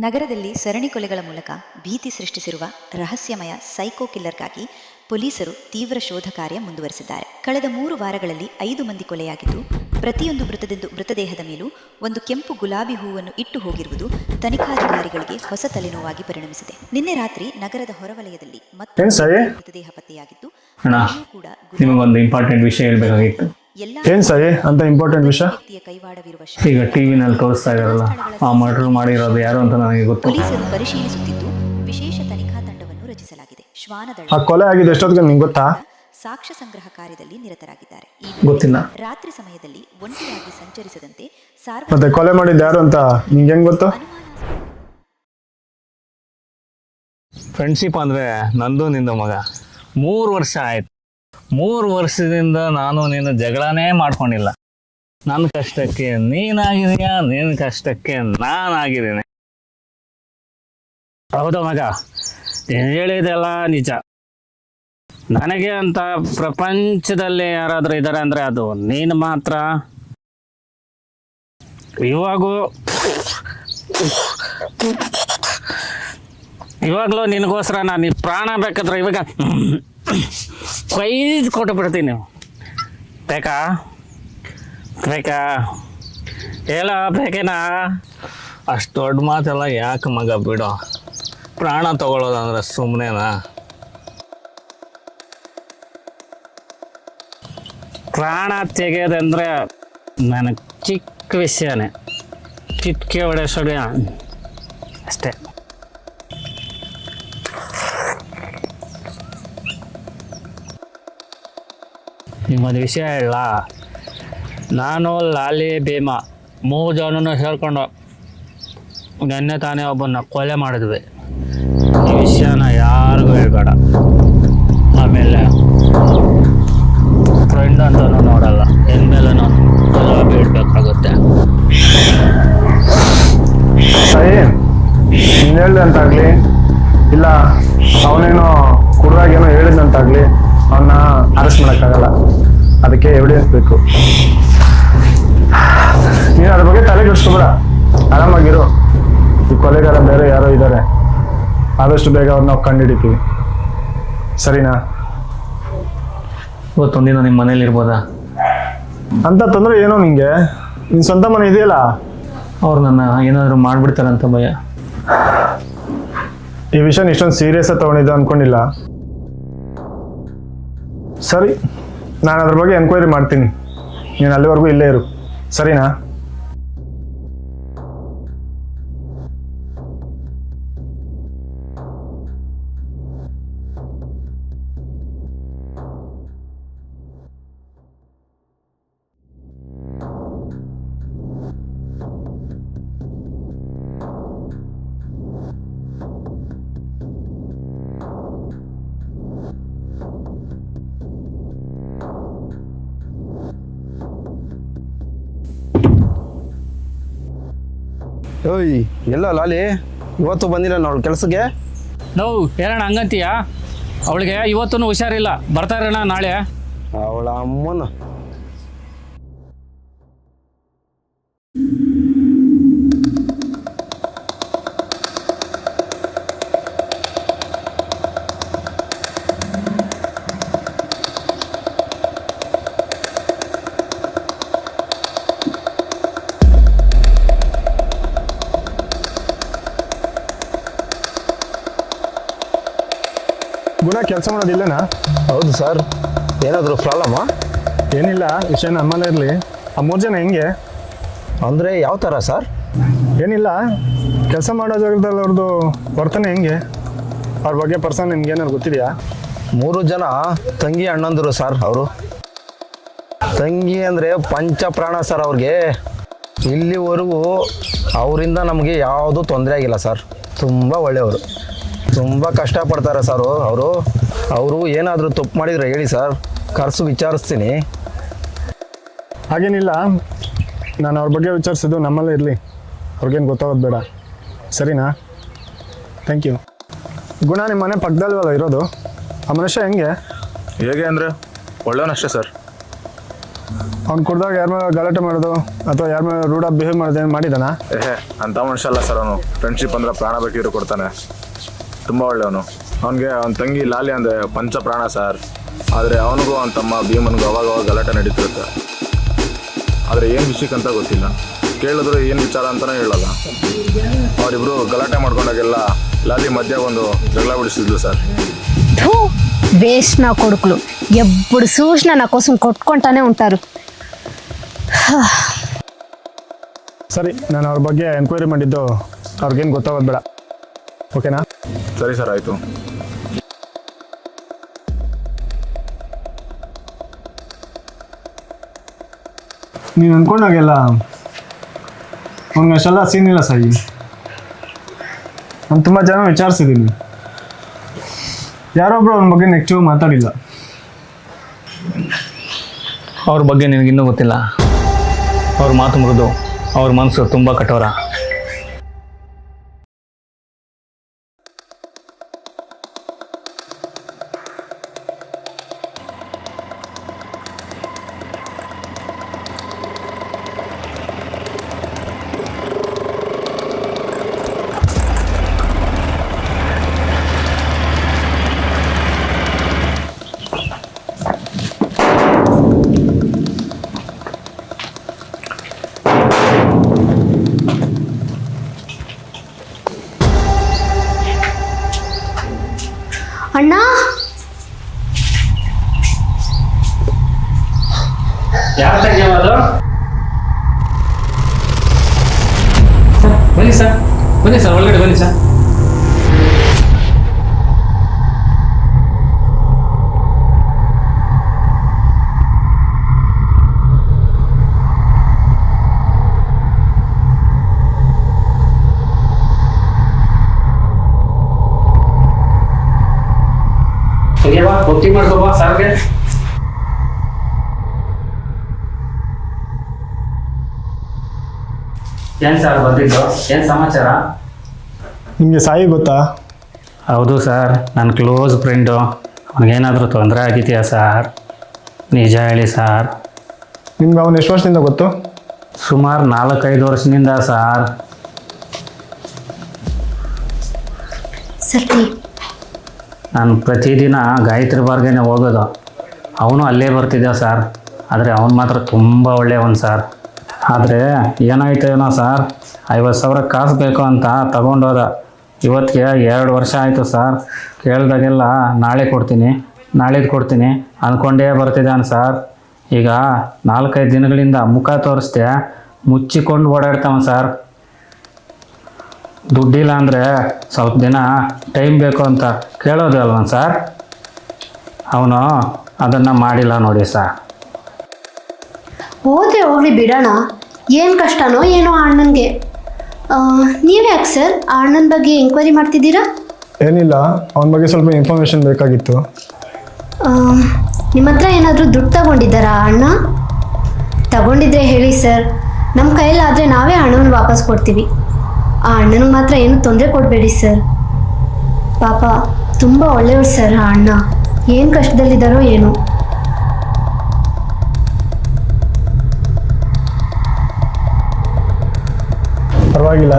ನಗರದಲ್ಲಿ ಸರಣಿ ಕೊಲೆಗಳ ಮೂಲಕ ಭೀತಿ ಸೃಷ್ಟಿಸಿರುವ ರಹಸ್ಯಮಯ ಸೈಕೋ ಕಿಲ್ಲರ್ಗಾಗಿ ಪೊಲೀಸರು ತೀವ್ರ ಶೋಧ ಕಾರ್ಯ ಮುಂದುವರೆಸಿದ್ದಾರೆ. ಕಳೆದ 3 ವಾರಗಳಲ್ಲಿ 5 ಮಂದಿ ಕೊಲೆಯಾಗಿದ್ದು, ಪ್ರತಿಯೊಂದು ಮೃತದೇಹದ ಮೇಲೂ ಒಂದು ಕೆಂಪು ಗುಲಾಬಿ ಹೂವನ್ನು ಇಟ್ಟು ಹೋಗಿರುವುದು ತನಿಖಾಧಿಕಾರಿಗಳಿಗೆ ಹೊಸ ತಲೆನೋವಾಗಿ ಪರಿಣಮಿಸಿದೆ. ನಿನ್ನೆ ರಾತ್ರಿ ನಗರದ ಹೊರವಲಯದಲ್ಲಿ ಮತ್ತೊಂದು ಮೃತದೇಹ ಪತ್ತೆಯಾಗಿದ್ದು, ಕೂಡ ನಿಮಗೊಂದು ಇಂಪಾರ್ಟೆಂಟ್ ವಿಷಯ ಹೇಳಬೇಕಾಗಿತ್ತು. ಏನ್ ಸರಿ ಅಂತ ಇಂಪಾರ್ಟೆಂಟ್ ವಿಷಯ? ಈಗ ಟಿವಿನಲ್ಲಿ ತೋರಿಸ್ತಾ ಇದಾರಲ್ಲ, ಆ ಮರ್ಡರ್ ಮಾಡಿರೋದು ಯಾರು ಅಂತ ನನಗೆ ಗೊತ್ತು. ಪೊಲೀಸರು ಪರಿಶೀಲಿಸುತ್ತಿದ್ದು ವಿಶೇಷ ತನಿಖಾ ತಂಡವನ್ನು ರಚಿಸಲಾಗಿದೆ. ಶ್ವಾನದಳ ಆ ಕೊಲೆ ಆಗಿದೆ ಎಷ್ಟೊತ್ತಿಗೆ ನಿಂಗೆ ಗೊತ್ತಾ? ಸಾಕ್ಷ್ಯ ಸಂಗ್ರಹ ಕಾರ್ಯದಲ್ಲಿ ನಿರತರಾಗಿದ್ದಾರೆ. ಗೊತ್ತಿಲ್ಲ. ರಾತ್ರಿ ಸಮಯದಲ್ಲಿ ಒಂಟಿಯಾಗಿ ಸಂಚರಿಸದಂತೆ ಮತ್ತೆ ಕೊಲೆ ಮಾಡಿದ್ದು ಯಾರು ಅಂತ ನಿಂಗೆ ಹೆಂಗ್ ಗೊತ್ತು? ಫ್ರೆಂಡ್ಶಿಪ್ ಅಂದ್ರೆ ನಂದು ನಿಂದು ಮಗ 3 ವರ್ಷ ಆಯ್ತು. 3 ವರ್ಷದಿಂದ ನಾನು ನೀನು ಜಗಳನೇ ಮಾಡ್ಕೊಂಡಿಲ್ಲ. ನನ್ನ ಕಷ್ಟಕ್ಕೆ ನೀನಾಗಿದೀಯಾ, ನಿನ್ನ ಕಷ್ಟಕ್ಕೆ ನಾನಾಗಿದ್ದೀನಿ. ಹೌದಾ ಮಗ, ನೀನು ಹೇಳಿದೆಲ್ಲ ನಿಜ. ನನಗೆ ಅಂತ ಪ್ರಪಂಚದಲ್ಲಿ ಯಾರಾದರೂ ಇದ್ದಾರೆ ಅಂದರೆ ಅದು ನೀನು ಮಾತ್ರ. ಇವಾಗಲೂ ನಿನಗೋಸ್ಕರ ನಾನು ಪ್ರಾಣ ಬೇಕಾದ್ರೆ ಇವಾಗ ಕೈದು ಕೊಟ್ಟು ಬಿಡ್ತೀನಿ. ಬೇಕಾ ಹೇಳ, ಬೇಕೇನಾ? ಅಷ್ಟು ದೊಡ್ಡ ಮಾತೆಲ್ಲ ಯಾಕೆ ಮಗ, ಬಿಡೋ. ಪ್ರಾಣ ತಗೊಳ್ಳೋದಂದ್ರೆ ಸುಮ್ಮನೆನಾ? ಪ್ರಾಣ ತೆಗೆಯೋದಂದ್ರೆ ನನಗೆ ಚಿಕ್ಕ ವಿಷಯನೇ, ಚಿಟ್ಕೆ ಹೊಡೆಸೋಡಿ ಅಷ್ಟೇ. ನಿಮ್ಮದು ವಿಷಯ ಹೇಳ. ನಾನು ಲಾಲಿ ಭೀಮಾ 3 ಜನನು ಹೇಳ್ಕೊಂಡು ನೆನ್ನೆ ತಾನೇ ಒಬ್ಬನ್ನ ಕೊಲೆ ಮಾಡಿದ್ವಿ. ಈ ವಿಷಯನ ಯಾರಿಗೂ ಹೇಳ್ಬೇಡ. ಆಮೇಲೆ ಫ್ರೆಂಡ್ ಅಂತಲೂ ನೋಡಲ್ಲ, ಇನ್ಮೇಲೆ ನಾನು ಕೊಲೆ ಬಿಡಬೇಕಾಗುತ್ತೆ. ಸರಿ, ನೀನು ಹೇಳ್ದಂತಾಗ್ಲಿ ಇಲ್ಲ ಅವನೇನೋ ಕುಡ್ದಾಗೇನೋ ಹೇಳಿದಂತಾಗ್ಲಿ ಅವನ್ನ ಅರೆಸ್ಟ್ ಮಾಡೋಕ್ಕಾಗಲ್ಲ. ಅದಕ್ಕೆ ಎವಿಡೆನ್ಸ್ ಬೇಕು. ನೀನು ಅದ್ರ ಬಗ್ಗೆ ತಲೆ ಕೆಡಿಸ್ಕೊಬೇಡ, ಆರಾಮಾಗಿರು. ಈ ಕೊಲೆಗಾರ ಬೇರೆ ಯಾರೋ ಇದ್ದಾರೆ, ಆದಷ್ಟು ಬೇಗ ಅವ್ರನ್ನ ನಾವು ಕಂಡುಹಿಡಿತೀವಿ. ಸರಿನಾ? ಇವತ್ತೊಂದಿನ ನಿಮ್ಮ ಮನೇಲಿ ಇರ್ಬೋದಾ? ಅಂತ ತೊಂದರೆ ಏನೋ ನಿಂಗೆ? ನಿನ್ನ ಸ್ವಂತ ಮನೆ ಇದೆಯಲ್ಲ. ಅವ್ರು ನನ್ನ ಏನಾದರೂ ಮಾಡಿಬಿಡ್ತಾರಂತ ಭಯ. ಈ ವಿಷಯ ಇಷ್ಟೊಂದು ಸೀರಿಯಸ್ ಆಗಿ ತಗೊಂಡಿದ್ದೆ ಅನ್ಕೊಂಡಿಲ್ಲ. ಸರಿ, ನಾನು ಅದ್ರ ಬಗ್ಗೆ ಎನ್ಕ್ವೈರಿ ಮಾಡ್ತೀನಿ. ನೀನು ಅಲ್ಲಿವರೆಗೂ ಇಲ್ಲೇ ಇರು, ಸರಿನಾ? ಓಯ್, ಎಲ್ಲ ಲಾಲಿ ಇವತ್ತು ಬಂದಿಲ್ಲ ಅವಳು ಕೆಲಸಕ್ಕೆ? ನಾವು ಏನಣ್ಣ ಹಂಗಂತೀಯ? ಅವಳಿಗೆ ಇವತ್ತೂ ಹುಷಾರಿಲ್ಲ, ಬರ್ತಾರಣ್ಣ ನಾಳೆ. ಅವಳ ಅಮ್ಮನ ಗುಣ ಕೆಲಸ ಮಾಡೋದಿಲ್ಲನಾ? ಹೌದು ಸರ್. ಏನಾದರೂ ಪ್ರಾಬ್ಲಮ್ಮಾ? ಏನಿಲ್ಲ, ವಿಷಯ ನಮ್ಮಲ್ಲೇ ಇರಲಿ. ಆ 3 ಜನ ಹೆಂಗೆ ಅಂದರೆ ಯಾವ ಥರ ಸರ್? ಏನಿಲ್ಲ, ಕೆಲಸ ಮಾಡೋ ಜಾಗದಲ್ಲಿ ಅವ್ರದ್ದು ವರ್ತನೆ ಹೆಂಗೆ, ಅವ್ರ ಬಗ್ಗೆ ಪರ್ಸನ್ ನಿಮ್ಗೆ ಏನಾದ್ರು ಗೊತ್ತಿದೆಯಾ? 3 ಜನ ತಂಗಿ ಅಣ್ಣಂದರು ಸರ್. ಅವರು ತಂಗಿ ಅಂದರೆ ಪಂಚಪ್ರಾಣ ಸರ್. ಅವ್ರಿಗೆ ಇಲ್ಲಿವರೆಗೂ ಅವರಿಂದ ನಮಗೆ ಯಾವುದೂ ತೊಂದರೆ ಆಗಿಲ್ಲ ಸರ್. ತುಂಬ ಒಳ್ಳೆಯವರು, ತುಂಬ ಕಷ್ಟಪಡ್ತಾರೆ ಸರ್ ಅವರು ಏನಾದರೂ ತಪ್ಪು ಮಾಡಿದರೆ ಹೇಳಿ ಸರ್, ಕರೆಸು ವಿಚಾರಿಸ್ತೀನಿ. ಹಾಗೇನಿಲ್ಲ, ನಾನು ಅವ್ರ ಬಗ್ಗೆ ವಿಚಾರಿಸಿದ್ದು ನಮ್ಮಲ್ಲೇ ಇರಲಿ, ಅವ್ರಿಗೇನು ಗೊತ್ತಾಗೋದು ಬೇಡ. ಸರಿನಾ? Thank you. ಗುಣ ನಿಮ್ಮ ಮನೆ ಪಕ್ಕದಲ್ವಲ್ಲ ಇರೋದು? ಆ ಮನುಷ್ಯ ಹೇಗೆ ಅಂದರೆ ಒಳ್ಳೆಯವನಷ್ಟೇ ಸರ್. ಅವ್ನು ಕುಡ್ದಾಗ ಯಾರ ಮೇಲೆ ಗಲಾಟೆ ಮಾಡೋದು ಅಥವಾ ಯಾರ ಮೇಲೆ ರೂಢ ಬಿಹೇವ್ ಮಾಡೋದು ಏನು ಮಾಡಿದಾನ? ಅಂಥ ಮನುಷ್ಯ ಅಲ್ಲ ಸರ್ ಅವನು. ಫ್ರೆಂಡ್ಶಿಪ್ ಅಂದ್ರೆ ಪ್ರಾಣ ಬೇಕಿದ್ರು ಕೊಡ್ತಾನೆ. ತುಂಬ ಒಳ್ಳೆಯವನು. ಅವನಿಗೆ ಅವನ ತಂಗಿ ಲಾಲಿ ಅಂದರೆ ಪಂಚ ಪ್ರಾಣ ಸರ್. ಆದರೆ ಅವನಿಗೂ ಅವನ ತಮ್ಮ ಭೀಮನಿಗೂ ಅವಾಗ ಗಲಾಟೆ ನಡೀತಿರುತ್ತೆ. ಆದರೆ ಏನು ವಿಷಯಕ್ಕಂತ ಗೊತ್ತಿಲ್ಲ. ಕೇಳಿದ್ರು ಏನು ವಿಚಾರ ಅಂತಲೇ ಹೇಳಲ್ಲ. ಅವರಿಬ್ಬರು ಗಲಾಟೆ ಮಾಡ್ಕೊಂಡಾಗೆಲ್ಲ ಲಾಲಿ ಮಧ್ಯ ಒಂದು ಜಗಳ ಬಿಡಿಸಿದ್ಲು ಸರ್. వేస్ట్ నా కొడుకులు ఎప్పుడు చూసినా నా కోసం కొట్టుకుంటానే ఉంటారు. ಸರಿ, ನಾನು ಅವ್ರ ಬಗ್ಗೆ ಎನ್ಕ್ವೈರಿ ಮಾಡಿದ್ದು ಅವ್ರಿಗೇನು ಗೊತ್ತಾಗೋದು ಬೇಡ, ಓಕೆನಾ? ಸರಿ ಸರ್, ಆಯಿತು. ನೀನು ಅಂದ್ಕೊಂಡಾಗೆಲ್ಲ ಅವ್ನಿಗೆ ಅಷ್ಟೆಲ್ಲ ಸೀನ್ ಇಲ್ಲ ಸಾಯಿ. ನಾನು ತುಂಬ ಜನ ವಿಚಾರಿಸಿದ್ದೀನಿ, ಯಾರೊಬ್ರು ಅವನ ಬಗ್ಗೆ ನೆಗೆಟಿವ್ ಮಾತಾಡಿಲ್ಲ. ಅವ್ರ ಬಗ್ಗೆ ನಿನಗಿನ್ನೂ ಗೊತ್ತಿಲ್ಲ. ಅವ್ರ ಮಾತು ಮೃದು, ಅವ್ರ ಮನಸ್ಸು ತುಂಬ ಕಠೋರ. ಅಣ್ಣ, ಯಾರು ತೆಗಿಯೋದು? ಬನ್ನಿ ಸರ್, ಬನ್ನಿ ಸರ್, ಒಳಗಡೆ ಬನ್ನಿ ಸರ್. ತೆಗಿಯವಾ, ಬುಕ್ಕಿಂಗ್ ಮಾಡ್ಕೋಬಾ ಸರ್ಗೆ. ಏನು ಸರ್ ಬಂದಿದ್ದು? ಏನು ಸಮಾಚಾರ? ನಿಮಗೆ ಸಾಯಿ ಗೊತ್ತಾ? ಹೌದು ಸರ್, ನನ್ನ ಕ್ಲೋಸ್ ಫ್ರೆಂಡು. ಅವನಿಗೇನಾದರೂ ತೊಂದರೆ ಆಗಿದೆಯಾ ಸರ್? ನಿಜ ಹೇಳಿ ಸರ್. ನಿಮ್ಗೆ ಅವನು ಎಷ್ಟು ವರ್ಷದಿಂದ ಗೊತ್ತು? ಸುಮಾರು 4-5 ವರ್ಷದಿಂದ ಸರ್. ಸರಿ. ನಾನು ಪ್ರತಿದಿನ ಗಾಯತ್ರಿ ಬಾರ್ಗೇನೆ ಹೋಗೋದು. ಅವನು ಅಲ್ಲೇ ಬರ್ತಿದ್ದ ಸರ್. ಆದರೆ ಅವನು ಮಾತ್ರ ತುಂಬ ಒಳ್ಳೆಯವನು ಸರ್. ಆದರೆ ಏನಾಯ್ತು ಏನೋ ಸರ್, 50,000 ಕಾಸು ಬೇಕು ಅಂತ ತಗೊಂಡೋದ. ಇವತ್ತಿಗೆ 2 ವರ್ಷ ಆಯಿತು ಸರ್. ಕೇಳಿದಾಗೆಲ್ಲ ನಾಳೆ ಕೊಡ್ತೀನಿ, ನಾಳಿದ್ದು ಕೊಡ್ತೀನಿ ಅಂದ್ಕೊಂಡೇ ಬರ್ತಿದ್ದಾನೆ ಸರ್. ಈಗ 4-5 ದಿನಗಳಿಂದ ಮುಖ ತೋರಿಸ್ದೆ ಮುಚ್ಚಿಕೊಂಡು ಓಡಾಡ್ತಾವ ಸರ್. ದುಡ್ಡಿಲ್ಲ ಅಂದರೆ ಸ್ವಲ್ಪ ದಿನ ಟೈಮ್ ಬೇಕು ಅಂತ ಕೇಳೋದು ಅಲ್ವ ಸರ್? ಅವನು ಅದನ್ನು ಮಾಡಿಲ್ಲ ನೋಡಿ ಸರ್. ಹೋದ್ರೆ ಹೋಗ್ಲಿ ಬಿಡೋಣ. ಏನು ಕಷ್ಟನೋ ಏನೋ ಆ ಅಣ್ಣನಿಗೆ. ನೀವ್ಯಾಕೆ ಸರ್ ಆ ಅಣ್ಣನ ಬಗ್ಗೆ ಎಂಕ್ವೈರಿ ಮಾಡ್ತಿದ್ದೀರಾ? ಏನಿಲ್ಲ, ಅವನ ಬಗ್ಗೆ ಸ್ವಲ್ಪ ಇನ್ಫಾರ್ಮೇಷನ್ ಬೇಕಾಗಿತ್ತು. ನಿಮ್ಮ ಹತ್ರ ಏನಾದರೂ ದುಡ್ಡು ತಗೊಂಡಿದ್ದಾರಾ ಆ ಅಣ್ಣ? ತಗೊಂಡಿದ್ರೆ ಹೇಳಿ ಸರ್, ನಮ್ಮ ಕೈಯಲ್ಲಾದರೆ ನಾವೇ ಹಣವನ್ನು ವಾಪಸ್ ಕೊಡ್ತೀವಿ. ಆ ಅಣ್ಣನಿಗೆ ಮಾತ್ರ ಏನು ತೊಂದರೆ ಕೊಡಬೇಡಿ ಸರ್. ಪಾಪ ತುಂಬ ಒಳ್ಳೆಯವ್ರು ಸರ್ ಆ ಅಣ್ಣ. ಏನು ಕಷ್ಟದಲ್ಲಿದ್ದಾರೋ ಏನು. ಪರವಾಗಿಲ್ಲ,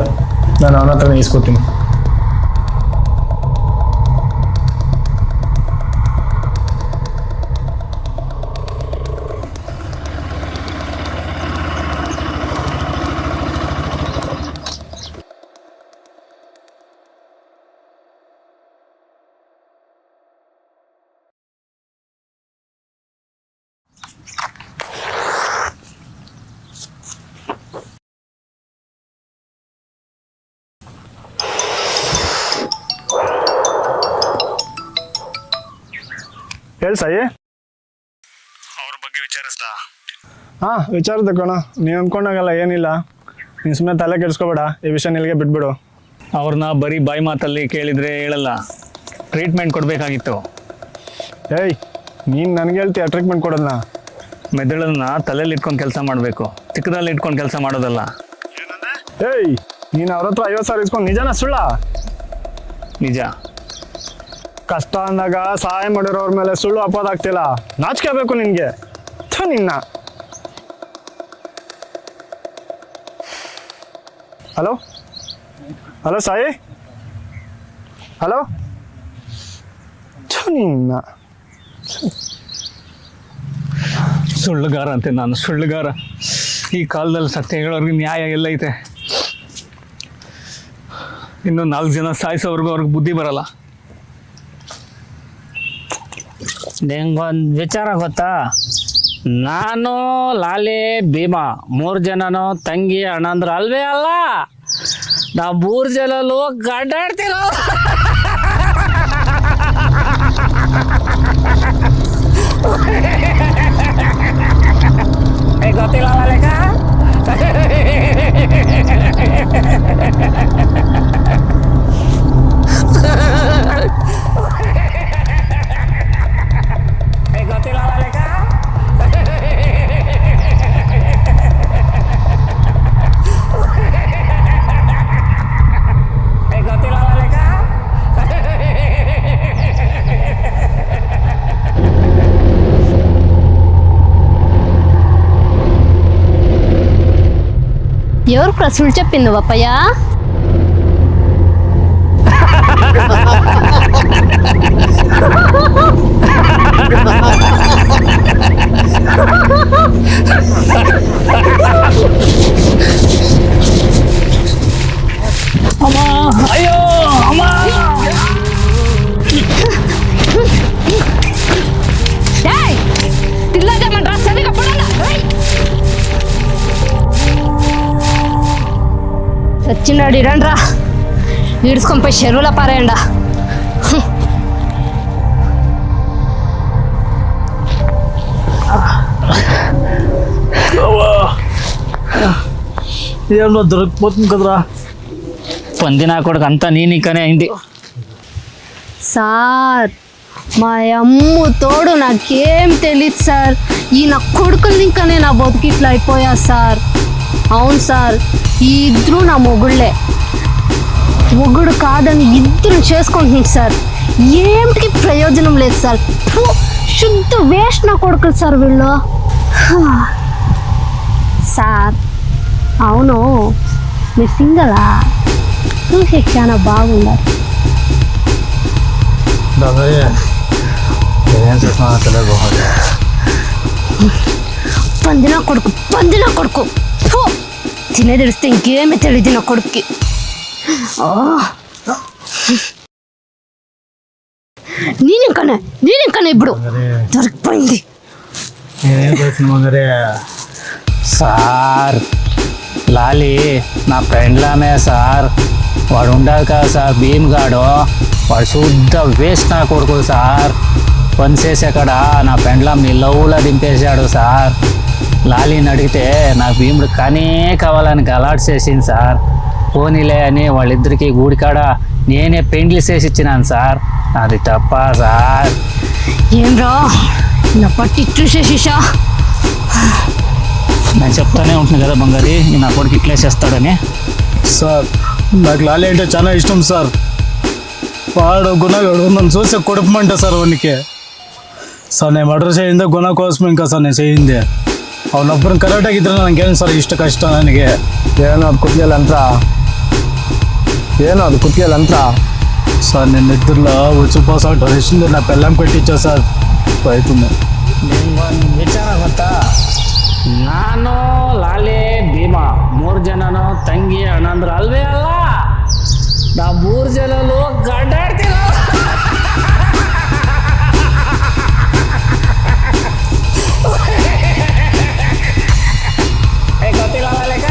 ನಾನು ಅವನ ಹತ್ರನೇ ಇಸ್ಕೊತೀನಿ. ಹೇಳಿ ಸಾಯಿ. ಅವ್ರ ಬಗ್ಗೆ ವಿಚಾರಿಸ್ದ? ಹಾಂ, ವಿಚಾರದ ಕಣ. ನೀವು ಅಂದ್ಕೊಂಡಾಗಲ್ಲ ಏನಿಲ್ಲ. ನೀನು ಸುಮ್ಮನೆ ತಲೆ ಕೆಡಿಸ್ಕೋಬೇಡ, ಈ ವಿಷಯ ನಿಲ್ಲಿಗೆ ಬಿಟ್ಬಿಡು. ಅವ್ರನ್ನ ಬರೀ ಬಾಯಿ ಮಾತಲ್ಲಿ ಕೇಳಿದರೆ ಹೇಳಲ್ಲ, ಟ್ರೀಟ್ಮೆಂಟ್ ಕೊಡಬೇಕಾಗಿತ್ತು. ಏಯ್, ನೀನು ನನಗೆ ಹೇಳ್ತೀಯ ಟ್ರೀಟ್ಮೆಂಟ್ ಕೊಡೋದನ್ನ? ಮೆದುಳನ್ನ ತಲೆಯಲ್ಲಿ ಇಟ್ಕೊಂಡು ಕೆಲಸ ಮಾಡಬೇಕು, ಚಿಕ್ಕದಲ್ಲಿ ಇಟ್ಕೊಂಡು ಕೆಲಸ ಮಾಡೋದಲ್ಲ. ಏಯ್, ನೀನು ಅವ್ರ ಹತ್ರ 50,000 ಇಸ್ಕೊಂಡು ನಿಜನ ಸುಳ್ಳ? ನಿಜ. ಕಷ್ಟ ಅಂದಾಗ ಸಹಾಯ ಮಾಡಿರೋರ ಮೇಲೆ ಸುಳ್ಳು ಅಪೋದ ಆಗ್ತಿಲ್ಲ. ನಾಚಿಕೆ ಬೇಕು ನಿನಗೆ. ನಿನ್ನ ಹಲೋ ಹಲೋ ಸಾಯಿ ಹಲೋ ನಿನ್ನ ಸುಳ್ಳುಗಾರ ಅಂತೆ ನಾನು, ಸುಳ್ಳುಗಾರ. ಈ ಕಾಲದಲ್ಲಿ ಸತ್ಯ ಹೇಳೋರ್ಗೆ ನ್ಯಾಯ ಎಲ್ಲೈತೆ? ಇನ್ನು 4 ಜನ ಸಾಯಿಸೋವರೆಗೂ ಅವ್ರಿಗೆ ಬುದ್ಧಿ ಬರಲ್ಲ. ನಿಂಗೊಂದು ವಿಚಾರ ಗೊತ್ತಾ? ನಾನು, ಲಾಲಿ, ಭೀಮಾ 3 ಜನನು ತಂಗಿ ಅಣ್ಣಂದ್ರು ಅಲ್ವೇ ಅಲ್ಲ. ನಾವು 3 ಜನಲ್ಲೂ ಗಡ್ಡಾಡ್ತಿರೋ. ಗೊತ್ತಿಲ್ಲ ಲೆಕ್ಕ. ಗೊತ್ತಿಲ್ಲ ಲೆಕ್ಕ. ಗೊತ್ತಿಲ್ಲ ಲೆಕ್ಕ. ఎవరు ప్రశ్నలు చెప్పింది పప్పయ్య? అమ్మా, అయ్యో అమ్మా. తిల్లజమంటారా? సరిగా పడాలా? సచ్చినాడు ఇరండ్రా, ఈడ్చుకొని పోయి చెరువులో పారేయండా. ఏమో దొరికిపోతుంది కదరా. పందినా కొడుకు అంతా నీకనే అయింది. సార్ మా అమ్ము తోడు నాకేం తెలియదు సార్. ఈ నా కొడుకులు ఇంకానే నా బతుకు ఇట్లా అయిపోయా సార్. అవును సార్, ఈ ఇద్దరు నా మొగుళ్ళే. మొగుడు కాదని ఇద్దరు చేసుకుంటుంది సార్. ఏమిటికి ప్రయోజనం లేదు సార్. ఫు, శుద్ధ వేస్ట్ నా కొడుకులు సార్ వీళ్ళు. సార్ అవును, మీరు సింగలా? చూసే చాలా బాగున్నారు. పందిన కొడుకు, పందిన కొడుకు. ఫు, తినేది తెలిస్తే ఇంకేమీ తెలియదు నా కొడుక్కి. నేనింకానే ఇప్పుడు దొరికిపోయింది. సార్ లాలి నా ఫ్రెండ్లానే సార్. వాడు ఉండాలి కదా సార్, భీమ్ గాడు. వాడు శుద్ధ వేస్ట్ నా కొడుకు సార్. పని చేసే కాడ నా ఫ్రెండ్లాంని లవ్లో దింపేశాడు సార్. లాలీని అడిగితే నాకు భీముడు కానీ కావాలని గలాట్ చేసింది సార్. పోనీలే అని వాళ్ళిద్దరికి గూడికాడ నేనే పెండ్లి చేసి ఇచ్చినాను సార్. అది తప్ప సార్? ఏం రా నా పట్టి ఇట్లు చేసేసా? నేను చెప్తానే ఉంటుంది కదా బంగారి, నా కొడుకు ఇట్లే చేస్తాడని. సార్ నాకు లాలి అంటే చాలా ఇష్టం సార్. వాడు గుణగాడు నన్ను చూసే కొడుపమంట సార్ వానికి. సార్ నేను ಮರ್ಡರ್ చేయిందే ಗುಣ ಕೋಸ್ಮ ఇంకా సార్ నేను చేయింದೆ. ಅವನೊಬ್ಬರನ್ನ ಕರೆಕ್ಟ್ ಆಗಿದ್ರೆ ನನಗೇನು ಸರ್ ಇಷ್ಟ ಕಷ್ಟ ನನಗೆ. ಏನೋ ಅದು కుట్టియాలంట సార్. నేను నిద్రలో వచ్చిపోసాడు రెస్ట్ నా పెళ్ళం పెట్టించా సార్. అవుతుంది. ನಿಮ್ಗೊಂದು ವಿಚಾರ ಗೊತ್ತಾ? ನಾನು, ಲಾಲಿ, ಭೀಮಾ 3 ಜನನು ತಂಗಿ ಅಣ್ಣಂದ್ರು ಅಲ್ವೇ ಅಲ್ಲ. ನಾವು 3 ಜನನು ಗಡ್ಡಾಡ್ತಿರೋ. ಗೊತ್ತಿಲ್ಲ ಲೆಕ್ಕ.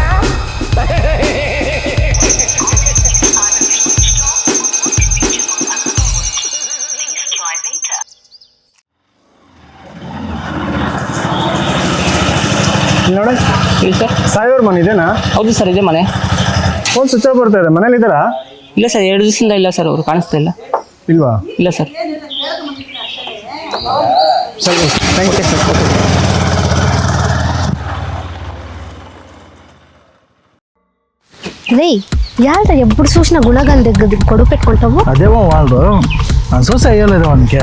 ನೋಡಿ ಹೇಳಿ ಸರ್. ಸಾಯಿಯವ್ರ ಮನೆ ಇದೇನಾ? ಹೌದು ಸರ್, ಇದೆ ಮನೆ. ಫೋನ್ ಸ್ವಿಚ್ ಆಫ್ ಬರ್ತಾ ಇದೆ. ಮನೇಲಿ ಇದ್ದಾರಾ? ಇಲ್ಲ ಸರ್, 2 ದಿವಸದಿಂದ ಇಲ್ಲ ಸರ್, ಅವರು ಕಾಣಿಸ್ತಾ ಇಲ್ಲ. ಇಲ್ವಾ? ಇಲ್ಲ ಸರ್. ಸರಿ, ಥ್ಯಾಂಕ್ ಯು ಸರ್. రే యాళ్ళ ఎప్పుడు చూసినా గుణగాని దగ్గర గొడవ పెట్టుకుంటావు. అదేమో వాళ్ళు నన్ను చూసి అయ్యలేదు వానికి.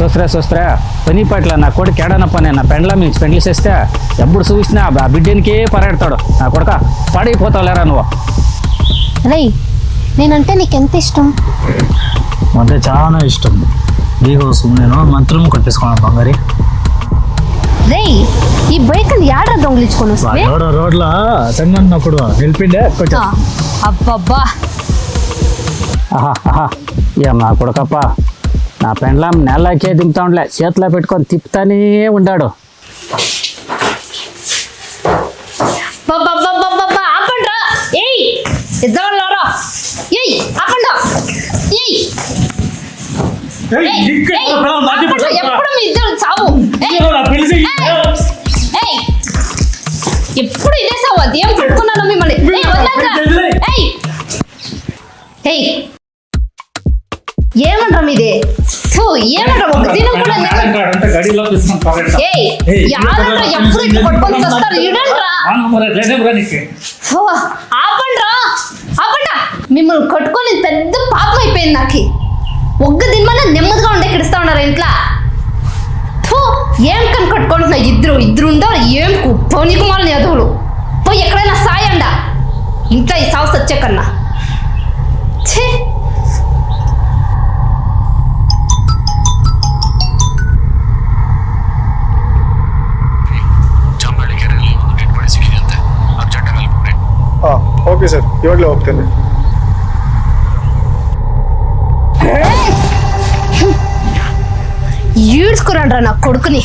చూస్తే పని పట్ల నా కొడుకు ఏడనప్పనే నా పెండ్లా మీ పెండ్లు చేస్తే ఎప్పుడు చూసినా ఆ బిడ్డనికే పరాడతాడు నా కొడుక పడైపోతావులేరా నువ్వు. రై నేనంటే నీకెంత ఇష్టం? అంటే చాలా ఇష్టం. నీకోసం నేను మంత్రం కొట్టేసుకున్నాను బంగారి. రేయ్ ఈ బైక్ యాడ్రా దొంగిలించుకొని వస్తే ఎవడో రోడ్ల సన్నప్పుడు నిలిపిండే కొంచెం. అబ్బబ్బా ఆహా ఏం నా కొడుకప్ప నా పెండ్లాం నెలకే దింపుతా ఉండలే, చేతిలో పెట్టుకొని తిప్పుతానే ఉండాడు. ఆపండ్రా. ఏయ్ ఇద్దరులారా, ఏయ్ ఆపండా. ఏయ్ ఎప్పుడు మీ ఇద్దరు చావు. ఎప్పుడు ఇదే సావు. అదేం పట్టుకున్నాను మిమ్మల్ని. ఏమంటాం ఇది? ఏమంటాం ఒక దినం కూడా ఎప్పుడు ఇట్లా పట్టుకొని వస్తారు. ఆపండ్రా ఆపండా. మిమ్మల్ని కట్టుకొని పెద్ద పాపం అయిపోయింది నాకు. ఒక్క దినమన్నా నెమ్మదిగా ఉండే కిడుస్తా ఉన్నారు ఇంట్లో. ఏం కని కట్టుకుంటున్నా ఇద్దరు ఉండరు. ఏం పోనీకుమాలని ఎదువులు పోయి ఎక్కడైనా సాయండా ఇంట్లో ఈ సాగు వచ్చే కన్నా. ఛే ಓಕೆ ಸರ್, ಇವಾಗಲೇ ಹೋಗ್ತೇನೆ. ఈడ్చుకురండ్రా నా కొడుకుని.